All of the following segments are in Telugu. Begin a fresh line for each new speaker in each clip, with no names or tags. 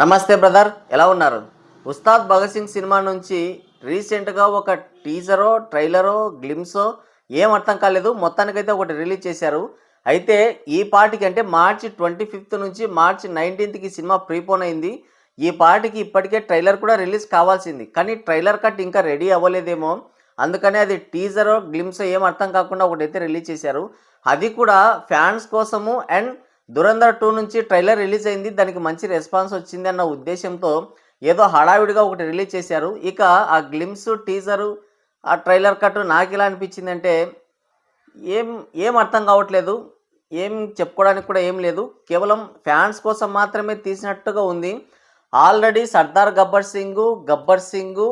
నమస్తే బ్రదర్, ఎలా ఉన్నారు? ఉస్తాద్ భగత్ సింగ్ సినిమా నుంచి రీసెంట్గా ఒక టీజరో ట్రైలరో గ్లిమ్సో ఏం అర్థం కాలేదు, మొత్తానికైతే ఒకటి రిలీజ్ చేశారు. అయితే ఈ పార్టీకి అంటే మార్చి 25 నుంచి మార్చి 19కి సినిమా ప్రీపోన్ అయింది. ఈ పార్టీకి ఇప్పటికే ట్రైలర్ కూడా రిలీజ్ కావాల్సింది, కానీ ట్రైలర్ కట్ ఇంకా రెడీ అవ్వలేదేమో, అందుకనే అది టీజరో గ్లిమ్సో ఏం అర్థం కాకుండా ఒకటైతే రిలీజ్ చేశారు. అది కూడా ఫ్యాన్స్ కోసము. అండ్ దురంధర్ 2 నుంచి ట్రైలర్ రిలీజ్ అయింది, దానికి మంచి రెస్పాన్స్ వచ్చింది అన్న ఉద్దేశంతో ఏదో హడావిడిగా ఒకటి రిలీజ్ చేశారు. ఇక ఆ గ్లిమ్స్, టీజరు, ఆ ట్రైలర్ కట్ నాకు ఎలా అనిపించింది అంటే ఏం ఏం అర్థం కావట్లేదు, ఏం చెప్పుకోవడానికి కూడా ఏం లేదు, కేవలం ఫ్యాన్స్ కోసం మాత్రమే తీసినట్టుగా ఉంది. ఆల్రెడీ సర్దార్ గబ్బర్ సింగ్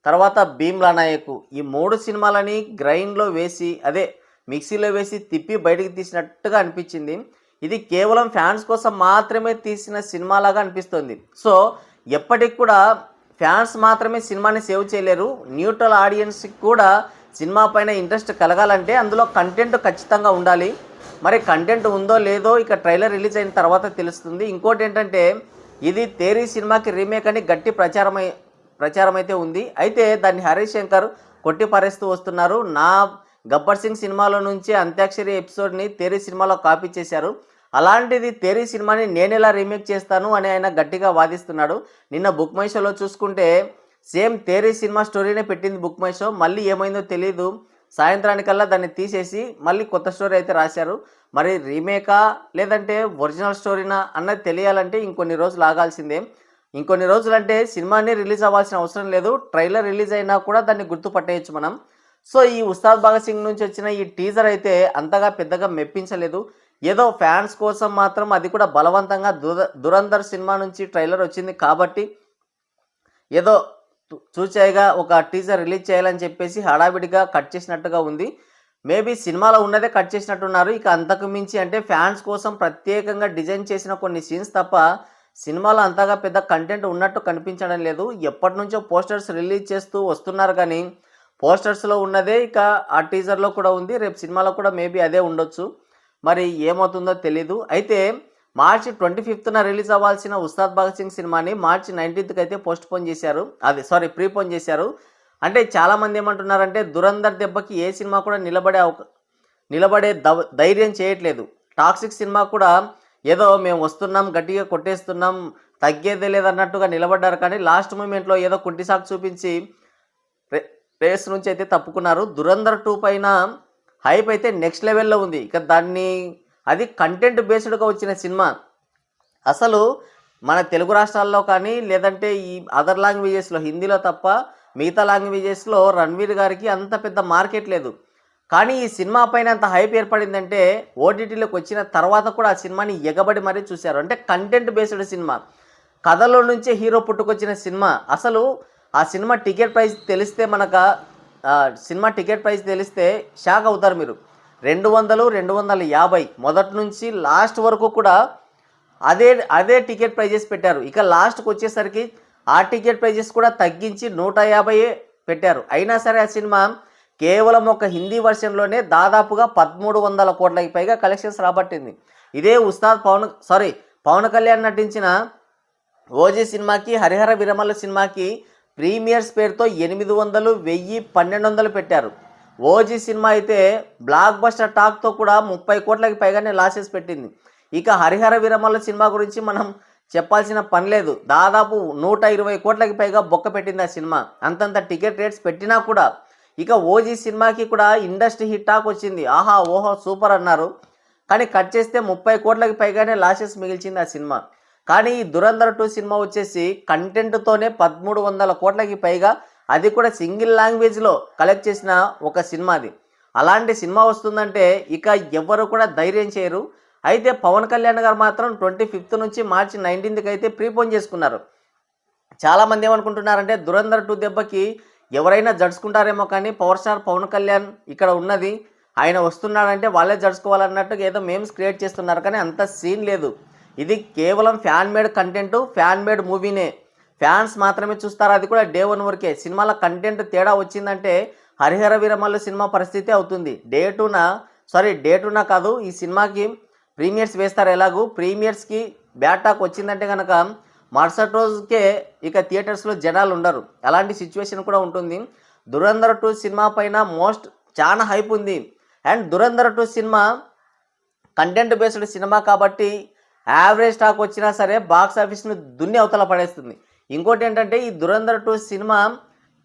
తర్వాత భీమ్లా నాయక్ ఈ 3 సినిమాలని గ్రైండ్లో వేసి మిక్సీలో వేసి తిప్పి బయటికి తీసినట్టుగా అనిపించింది. ఇది కేవలం ఫ్యాన్స్ కోసం మాత్రమే తీసిన సినిమాలాగా అనిపిస్తుంది. సో ఎప్పటికి కూడా ఫ్యాన్స్ మాత్రమే సినిమాని సేవ్ చేయలేరు, న్యూట్రల్ ఆడియన్స్కి కూడా సినిమా పైన ఇంట్రెస్ట్ కలగాలంటే అందులో కంటెంట్ ఖచ్చితంగా ఉండాలి. మరి కంటెంట్ ఉందో లేదో ఇక ట్రైలర్ రిలీజ్ అయిన తర్వాత తెలుస్తుంది. ఇంకోటి ఏంటంటే ఇది తేరీ సినిమాకి రీమేక్ అని గట్టి ప్రచారం అయితే ఉంది. అయితే దాన్ని హరీష్ శంకర్ కొట్టి పారేస్తూ వస్తున్నారు. నా గబ్బర్ సింగ్ సినిమాలో నుంచి అంత్యాక్షరి ఎపిసోడ్ని తేరీ సినిమాలో కాపీ చేశారు, అలాంటిది తేరీ సినిమాని నేనెలా రీమేక్ చేస్తాను అని ఆయన గట్టిగా వాదిస్తున్నాడు. నిన్న బుక్ మై షోలో చూసుకుంటే సేమ్ తేరీ సినిమా స్టోరీనే పెట్టింది బుక్ మై షో. మళ్ళీ ఏమైందో తెలీదు, సాయంత్రానికల్లా దాన్ని తీసేసి మళ్ళీ కొత్త స్టోరీ అయితే రాశారు. మరి రీమేకా లేదంటే ఒరిజినల్ స్టోరీనా అన్నది తెలియాలంటే ఇంకొన్ని రోజులు ఆగాల్సిందే. ఇంకొన్ని రోజులు అంటే సినిమాని రిలీజ్ అవ్వాల్సిన అవసరం లేదు, ట్రైలర్ రిలీజ్ అయినా కూడా దాన్ని గుర్తుపట్టేయచ్చు మనం. సో ఈ ఉస్తాద్ భగత్ సింగ్ నుంచి వచ్చిన ఈ టీజర్ అయితే అంతగా పెద్దగా మెప్పించలేదు. ఏదో ఫ్యాన్స్ కోసం మాత్రం, అది కూడా బలవంతంగా దురంధర్ సినిమా నుంచి ట్రైలర్ వచ్చింది కాబట్టి ఏదో చూచాయిగా ఒక టీజర్ రిలీజ్ చేయాలని చెప్పేసి హడావిడిగా కట్ చేసినట్టుగా ఉంది. మేబీ సినిమాలో ఉన్నదే కట్ చేసినట్టున్నారు. ఇక అంతకు మించి అంటే ఫ్యాన్స్ కోసం ప్రత్యేకంగా డిజైన్ చేసిన కొన్ని సీన్స్ తప్ప సినిమాలో అంతగా పెద్ద కంటెంట్ ఉన్నట్టు కనిపించడం లేదు. ఎప్పటి నుంచో పోస్టర్స్ రిలీజ్ చేస్తూ వస్తున్నారు, కానీ పోస్టర్స్లో ఉన్నదే ఇక ఆ టీజర్లో కూడా ఉంది, రేపు సినిమాలో కూడా మేబీ అదే ఉండొచ్చు. మరి ఏమవుతుందో తెలీదు. అయితే మార్చి 25న రిలీజ్ అవ్వాల్సిన ఉస్తాద్ భగత్ సింగ్ సినిమాని మార్చి 19కి అయితే ప్రీపోన్ చేశారు. అంటే చాలామంది ఏమంటున్నారంటే దురంధర్ దెబ్బకి ఏ సినిమా కూడా నిలబడే ధైర్యం చేయట్లేదు. టాక్సిక్ సినిమా కూడా ఏదో మేము వస్తున్నాం, గట్టిగా కొట్టేస్తున్నాం, తగ్గేదే లేదన్నట్టుగా నిలబడ్డారు, కానీ లాస్ట్ మూమెంట్లో ఏదో కుంటిసాకు చూపించి రేస్ నుంచి అయితే తప్పుకున్నారు. దురంధర్ 2 పైన హైప్ అయితే నెక్స్ట్ లెవెల్లో ఉంది. ఇక అది కంటెంట్ బేస్డ్గా వచ్చిన సినిమా. అసలు మన తెలుగు రాష్ట్రాల్లో కానీ లేదంటే ఈ అదర్ లాంగ్వేజెస్లో, హిందీలో తప్ప మిగతా లాంగ్వేజెస్లో రణ్వీర్ గారికి అంత పెద్ద మార్కెట్ లేదు. కానీ ఈ సినిమా పైన అంత హైప్ ఏర్పడిందంటే ఓటీటీలోకి వచ్చిన తర్వాత కూడా ఆ సినిమాని ఎగబడి మరీ చూశారు. అంటే కంటెంట్ బేస్డ్ సినిమా, కథలో నుంచే హీరో పుట్టుకొచ్చిన సినిమా. అసలు ఆ సినిమా టికెట్ ప్రైస్ తెలిస్తే షాక్ అవుతారు మీరు. 200, 250 మొదటి నుంచి లాస్ట్ వరకు కూడా అదే టికెట్ ప్రైజెస్ పెట్టారు. ఇక లాస్ట్కి వచ్చేసరికి ఆ టికెట్ ప్రైజెస్ కూడా తగ్గించి 150 పెట్టారు. అయినా సరే ఆ సినిమా కేవలం ఒక హిందీ వర్షన్లోనే దాదాపుగా 1300 కోట్లకి పైగా కలెక్షన్స్ రాబట్టింది. ఇదే పవన్ కళ్యాణ్ నటించిన ఓజీ సినిమాకి, హరిహర విరమల సినిమాకి ప్రీమియర్స్ పేరుతో 800, 1000, 1200 పెట్టారు. ఓజీ సినిమా అయితే బ్లాక్ బస్టర్ టాక్తో కూడా 30 కోట్లకి పైగానే లాసెస్ పెట్టింది. ఇక హరిహర విరమల సినిమా గురించి మనం చెప్పాల్సిన పని లేదు, దాదాపు 120 కోట్లకి పైగా బొక్క పెట్టింది ఆ సినిమా. అంతంత టికెట్ రేట్స్ పెట్టినా కూడా ఇక ఓజీ సినిమాకి కూడా ఇండస్ట్రీ హిట్ టాక్ వచ్చింది, ఆహా ఓహో సూపర్ అన్నారు. కానీ కట్ చేస్తే 30 కోట్లకి పైగానే లాసెస్ మిగిల్చింది ఆ సినిమా. కానీ ఈ దురంధర్ 2 సినిమా వచ్చేసి కంటెంట్తోనే 1300 కోట్లకి పైగా, అది కూడా సింగిల్ లాంగ్వేజ్లో కలెక్ట్ చేసిన ఒక సినిమా అది. అలాంటి సినిమా వస్తుందంటే ఇక ఎవరు కూడా ధైర్యం చేయరు. అయితే పవన్ కళ్యాణ్ గారు మాత్రం 25 నుంచి మార్చి 19కి అయితే ప్రీపోన్ చేసుకున్నారు. చాలామంది ఏమనుకుంటున్నారంటే దురంధర్ 2 దెబ్బకి ఎవరైనా జడుచుకుంటారేమో, కానీ పవర్ స్టార్ పవన్ కళ్యాణ్ ఇక్కడ ఉన్నది, ఆయన వస్తున్నాడంటే వాళ్ళే జడుచుకోవాలన్నట్టుగా ఏదో మేమ్స్ క్రియేట్ చేస్తున్నారు, కానీ అంత సీన్ లేదు. ఇది కేవలం fan made content, fan made మూవీనే, ఫ్యాన్స్ మాత్రమే చూస్తారు, అది కూడా డే 1 వరకే. సినిమాల కంటెంట్ తేడా వచ్చిందంటే హరిహర వీరమల్లు సినిమా పరిస్థితి అవుతుంది. డే టూనా కాదు, ఈ సినిమాకి ప్రీమియర్స్ వేస్తారు. ఎలాగూ ప్రీమియర్స్కి బ్యాడ్ టాక్ వచ్చిందంటే కనుక మరుసటి రోజుకే ఇక థియేటర్స్లో జనాలు ఉండరు. అలాంటి సిచ్యువేషన్ కూడా ఉంటుంది. ధురంధర్ 2 సినిమా పైన చాలా హైప్ ఉంది. And Dhurandhar 2 cinema content based cinema కాబట్టి యావరేజ్ టాక్ వచ్చినా సరే బాక్స్ ఆఫీస్ను దున్ని అవతల పడేస్తుంది. ఇంకోటి ఏంటంటే ఈ ధురంధర్ 2 సినిమా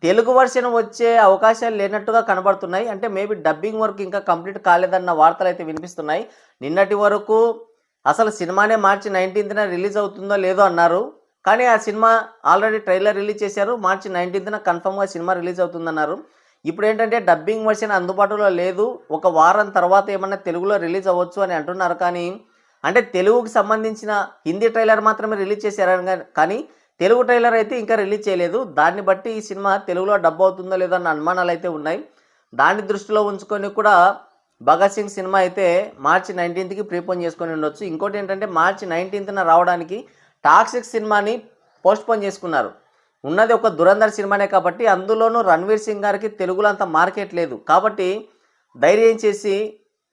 తెలుగు వర్షన్ వచ్చే అవకాశాలు లేనట్టుగా కనబడుతున్నాయి. అంటే మేబీ డబ్బింగ్ వర్క్ ఇంకా కంప్లీట్ కాలేదన్న వార్తలు అయితే వినిపిస్తున్నాయి. నిన్నటి వరకు అసలు సినిమానే మార్చి 19న రిలీజ్ అవుతుందో లేదో అన్నారు. కానీ ఆ సినిమా ఆల్రెడీ ట్రైలర్ రిలీజ్ చేశారు. మార్చి 19న కన్ఫర్మ్గా సినిమా రిలీజ్ అవుతుందన్నారు. ఇప్పుడు ఏంటంటే డబ్బింగ్ వర్షన్ అందుబాటులో లేదు. ఒక వారం తర్వాత ఏమన్నా తెలుగులో రిలీజ్ అవ్వచ్చు అని అంటున్నారు. కానీ అంటే తెలుగుకి సంబంధించిన హిందీ ట్రైలర్ మాత్రమే రిలీజ్ చేశారు కానీ తెలుగు ట్రైలర్ అయితే ఇంకా రిలీజ్ చేయలేదు. దాన్ని బట్టి ఈ సినిమా తెలుగులో డబ్ అవుతుందో లేదో అన్న అనుమానాలు అయితే ఉన్నాయి. దాన్ని దృష్టిలో ఉంచుకొని కూడా భగత్ సింగ్ సినిమా అయితే మార్చి 19కి ప్రీపోన్ చేసుకొని ఉండొచ్చు. ఇంకోటి ఏంటంటే మార్చి 19న రావడానికి టాక్సిక్ సినిమాని పోస్ట్పోన్ చేసుకున్నారు. ఉన్నది ఒక ధురంధర్ సినిమానే కాబట్టి అందులోనూ రణ్వీర్ సింగ్ గారికి తెలుగులో అంత మార్కెట్ లేదు. కాబట్టి ధైర్యం చేసి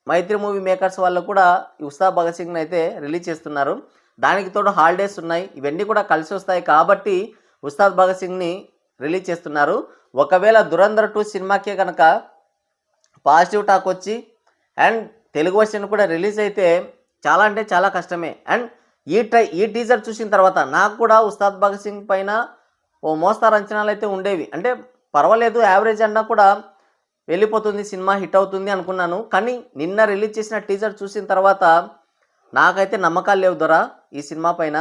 మైత్రి మూవీ మేకర్స్ వాళ్ళు కూడా ఈ ఉస్తాద్ భగత్ సింగ్ని అయితే రిలీజ్ చేస్తున్నారు. దానికి తోడు హాలిడేస్ ఉన్నాయి. ఇవన్నీ కూడా కలిసి వస్తాయి కాబట్టి ఉస్తాద్ భగత్ సింగ్ని రిలీజ్ చేస్తున్నారు. ఒకవేళ ధురంధర్ 2 సినిమాకే కనుక పాజిటివ్ టాక్ వచ్చి అండ్ తెలుగు వర్షన్ కూడా రిలీజ్ అయితే చాలా అంటే చాలా కష్టమే. అండ్ ఈ టీజర్ చూసిన తర్వాత నాకు కూడా ఉస్తాద్ భగత్ సింగ్ పైన ఓ మోస్తారు అంచనాలు అయితే ఉండేవి. అంటే పర్వాలేదు, యావరేజ్ అన్నా కూడా వెళ్ళిపోతుంది, సినిమా హిట్ అవుతుంది అనుకున్నాను. కానీ నిన్న రిలీజ్ చేసిన టీజర్ చూసిన తర్వాత నాకైతే నమ్మకాలు లేవు దొరా ఈ సినిమా పైన.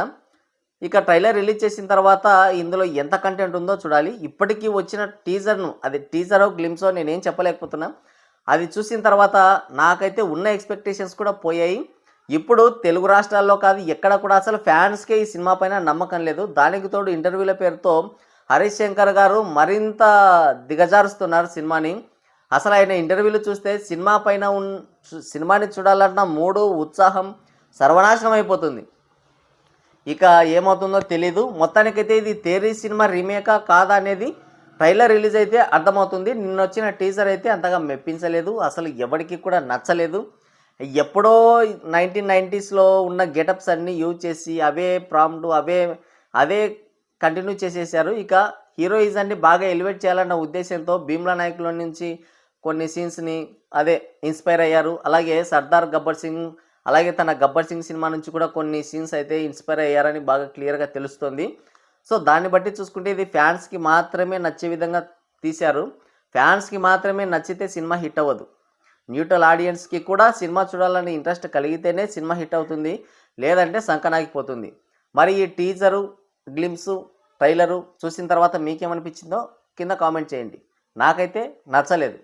ఇక ట్రైలర్ రిలీజ్ చేసిన తర్వాత ఇందులో ఎంత కంటెంట్ ఉందో చూడాలి. ఇప్పటికీ వచ్చిన టీజర్ను, అది టీజరో గ్లిమ్సో నేనేం చెప్పలేకపోతున్నా, అది చూసిన తర్వాత నాకైతే ఉన్న ఎక్స్పెక్టేషన్స్ కూడా పోయాయి. ఇప్పుడు తెలుగు రాష్ట్రాల్లో కాదు ఎక్కడ కూడా అసలు ఫ్యాన్స్కే ఈ సినిమా పైన నమ్మకం లేదు. దానికి తోడు ఇంటర్వ్యూల పేరుతో హరీష్ శంకర్ గారు మరింత దిగజారుస్తున్నారు సినిమాని. అసలు ఆయన ఇంటర్వ్యూలు చూస్తే సినిమా పైన సినిమాని చూడాలన్న మూడు ఉత్సాహం సర్వనాశనం అయిపోతుంది. ఇక ఏమవుతుందో తెలీదు. మొత్తానికైతే ఇది తేరీ సినిమా రీమేకా కాదా అనేది ట్రైలర్ రిలీజ్ అయితే అర్థమవుతుంది. నిన్న వచ్చిన టీజర్ అయితే అంతగా మెప్పించలేదు, అసలు ఎవరికి కూడా నచ్చలేదు. ఎప్పుడో 1990స్లో ఉన్న గెటప్స్ అన్నీ యూజ్ చేసి అవే ప్రాంప్ట్ అవే కంటిన్యూ చేసేసారు. ఇక హీరోయిజాన్ని బాగా ఎలివేట్ చేయాలన్న ఉద్దేశంతో భీమ్లా నాయక్లో నుంచి కొన్ని సీన్స్ని ఇన్స్పైర్ అయ్యారు. అలాగే సర్దార్ గబ్బర్ సింగ్, అలాగే తన గబ్బర్ సింగ్ సినిమా నుంచి కూడా కొన్ని సీన్స్ అయితే ఇన్స్పైర్ అయ్యారని బాగా క్లియర్గా తెలుస్తుంది. సో దాన్ని బట్టి చూసుకుంటే ఇది ఫ్యాన్స్కి మాత్రమే నచ్చే విధంగా తీశారు. ఫ్యాన్స్కి మాత్రమే నచ్చితే సినిమా హిట్ అవ్వదు. న్యూట్రల్ ఆడియన్స్కి కూడా సినిమా చూడాలని ఇంట్రెస్ట్ కలిగితేనే సినిమా హిట్ అవుతుంది, లేదంటే సంకనాగిపోతుంది. మరి ఈ టీజరు, గ్లిమ్స్, ట్రైలరు చూసిన తర్వాత మీకేమనిపించిందో కింద కామెంట్ చేయండి. నాకైతే నచ్చలేదు.